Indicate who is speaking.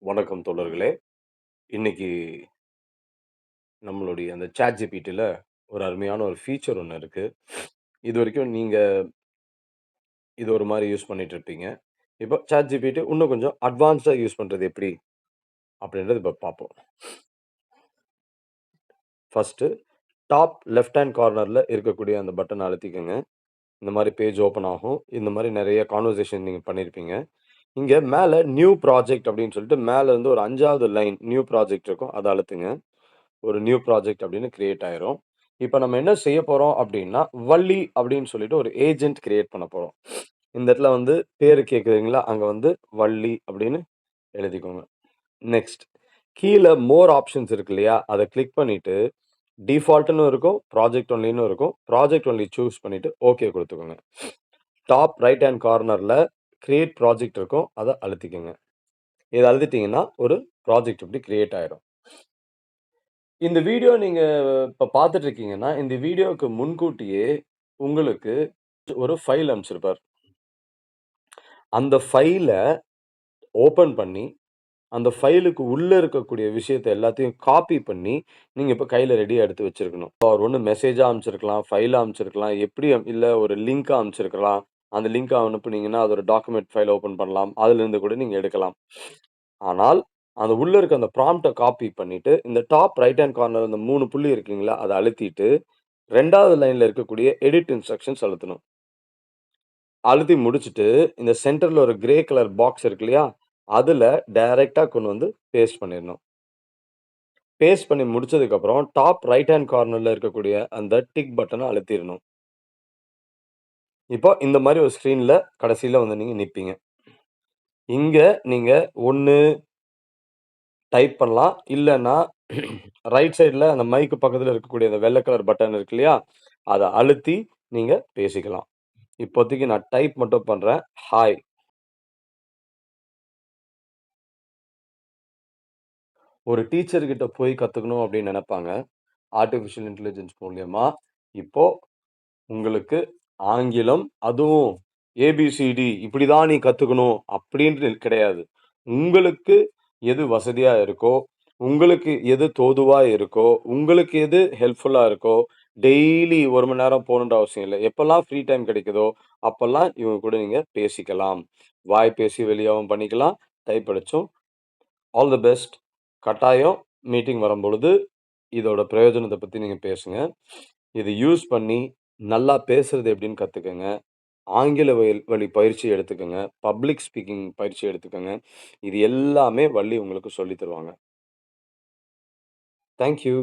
Speaker 1: வணக்கம் தோழர்களே. இன்னைக்கு நம்மளுடைய அந்த ChatGPTல ஒரு அருமையான ஒரு ஃபீச்சர் ஒண்ணு இருக்கு. இதுவரைக்கும் நீங்க இது ஒரு மாரி யூஸ் பண்ணிட்டு இருப்பீங்க. இப்போ ChatGPT இன்னும் கொஞ்சம் அட்வான்ஸ்டா யூஸ் பண்றது எப்படி? அப்படின்றத இப்ப பார்ப்போம். ஃபர்ஸ்ட்டு டாப் லெஃப்ட் ஹேண்ட் கார்னர்ல இருக்கக்கூடிய அந்த பட்டன அழுத்திக்கங்க. இந்த மாரி பேஜ் ஓப்பன் ஆகும். இந்த மாரி நெறைய கான்வர்சேஷன் நீங்க பண்ணியிருப்பீங்க. இங்க மேல நியூ ப்ராஜெக்ட் அப்படின்னு சொல்லிட்டு மேல இருந்து ஒரு 5வது லைன் நியூ ப்ராஜெக்ட் இருக்கும். அத அழுத்துங்க. ஒரு நியூ ப்ராஜெக்ட் அப்படின்னு கிரியேட் ஆயிரும். இப்ப நம்ம என்ன செய்ய போறோம் அப்படின்னா, வள்ளி அப்படின்னு சொல்லிட்டு ஒரு ஏஜென்ட் கிரியேட் பண்ண போறோம். இந்த இடத்துல வந்து பேரு கேட்குதுங்களா? அங்க வந்து வள்ளி அப்படின்னு எழுதிக்கோங்க. நெக்ஸ்ட் கீழ மோர் ஆப்ஷன்ஸ் இருக்கு இல்லையா? அத கிளிக் பண்ணிட்டு டிஃபால்ட்ன்னு இருக்கும். ப்ராஜெக்ட் ஒன்லின்னு இருக்கும். ப்ராஜெக்ட் ஒன்லி சூஸ் பண்ணிட்டு ஓகே குடுத்துக்கோங்க. டாப் ரைட் ஹேண்ட் கார்னர்ல கிரியேட் ப்ராஜெக்ட் இருக்கும். அத அழுத்திக்கங்க. இத அழுத்திட்டீங்கன்னா ஒரு ப்ராஜெக்ட் இப்படி கிரியேட் ஆயிரும். இந்த வீடியோ நீங்க இப்ப பார்த்துட்டு இருக்கீங்கன்னா, இந்த வீடியோவுக்கு முன்கூட்டியே உங்களுக்கு ஒரு ஃபைல் அனுப்பிச்சிருப்பார். அந்த ஃபைல ஓப்பன் பண்ணி, அந்த ஃபைலுக்கு உள்ள இருக்கக்கூடிய விஷயத்த எல்லாத்தையும் காப்பி பண்ணி, நீங்க இப்ப கையில ரெடியா எடுத்து வச்சிருக்கணும். அவர் ஒண்ணு மெசேஜா அனுப்பிச்சிருக்கலாம், ஃபைலா அனுப்பிச்சிருக்கலாம், எப்படி இல்ல ஒரு லிங்க்கா அனுப்பிச்சிருக்கலாம். அந்த லிங்க்க அனுப்புனீங்கன்னா, அது ஒரு டாக்குமெண்ட் ஃபைல் ஓப்பன் பண்ணலாம். அதிலிருந்து கூட நீங்க எடுக்கலாம். ஆனால், அந்த உள்ள இருக்க அந்த ப்ராம்ப்ட்ட காப்பி பண்ணிட்டு, இந்த டாப் ரைட் ஹேண்ட் கார்னர் அந்த 3 புள்ளி இருக்குங்களா? அத அழுத்திட்டு 2வது லைன்ல இருக்கக்கூடிய எடிட் இன்ஸ்ட்ரக்ஷன்ஸ் அழுத்தணும். அழுத்தி முடிச்சுட்டு, இந்த சென்டர்ல ஒரு கிரே கலர் பாக்ஸ் இருக்கு இல்லையா? அதுல டைரக்ட்டா கொண்டு வந்து பேஸ்ட் பண்ணிறணும். பேஸ்ட் பண்ணி முடிச்சதுக்கப்புறம், டாப் ரைட் ஹேண்ட் கார்னர்ல இருக்கக்கூடிய அந்த டிக் பட்டன அழுத்திறணும். இப்போ இந்த மாரி ஒரு ஸ்க்ரீன்ல கடைசில வந்து நீங்க நிப்பீங்க. இங்க நீங்க ஒண்ணு டைப் பண்ணலாம். இல்லன்னா ரைட் சைட்ல அந்த மைக் பக்கத்துல இருக்கக்கூடிய அந்த வெள்ள கலர் பட்டன் இருக்கு இல்லையா? அத அழுத்தி நீங்க பேசிக்கலாம். இப்போதைக்கு நான் டைப் மட்டும் பண்றேன். ஹாய். ஒரு டீச்சர் கிட்ட போய் கத்துக்கணும் அப்படின்னு நெனைப்பாங்க. ஆர்டிபிஷியல் இன்டெலிஜென்ஸ் மூலியமா, இப்போ உங்களுக்கு ஆங்கிலம், அதுவும் ஏபிசிடி இப்படிதான் நீ கத்துக்கணும் அப்படின்ட்டு கிடையாது. உங்களுக்கு எது வசதியா இருக்கோ, உங்களுக்கு எது தோதுவா இருக்கோ, உங்களுக்கு எது ஹெல்ப்ஃபுல்லா இருக்கோ, டெய்லி 1 மணி நேரம் போகணுன்ற அவசியம் இல்ல. எப்பல்லாம் ஃப்ரீ டைம் கிடைக்குதோ, அப்பல்லாம் இவங்க கூட நீங்க பேசிக்கலாம். வாய் பேசி வெளியவும் பண்ணிக்கலாம். டைப் அடிச்சும் ஆல் தி பெஸ்ட். கட்டாயம் மீட்டிங் வரும்பொழுது, இதோட பிரயோஜனத்த பத்தி நீங்க பேசுங்க. இத யூஸ் பண்ணி நல்லா பேசுறது எப்படின்னு கத்துக்கங்க. ஆங்கில வழி பயிற்சி எடுத்துக்கங்க. பப்ளிக் ஸ்பீக்கிங் பயிற்சி எடுத்துக்கங்க. இது எல்லாமே வள்ளி உங்களுக்கு சொல்லி தருவாங்க. Thank you.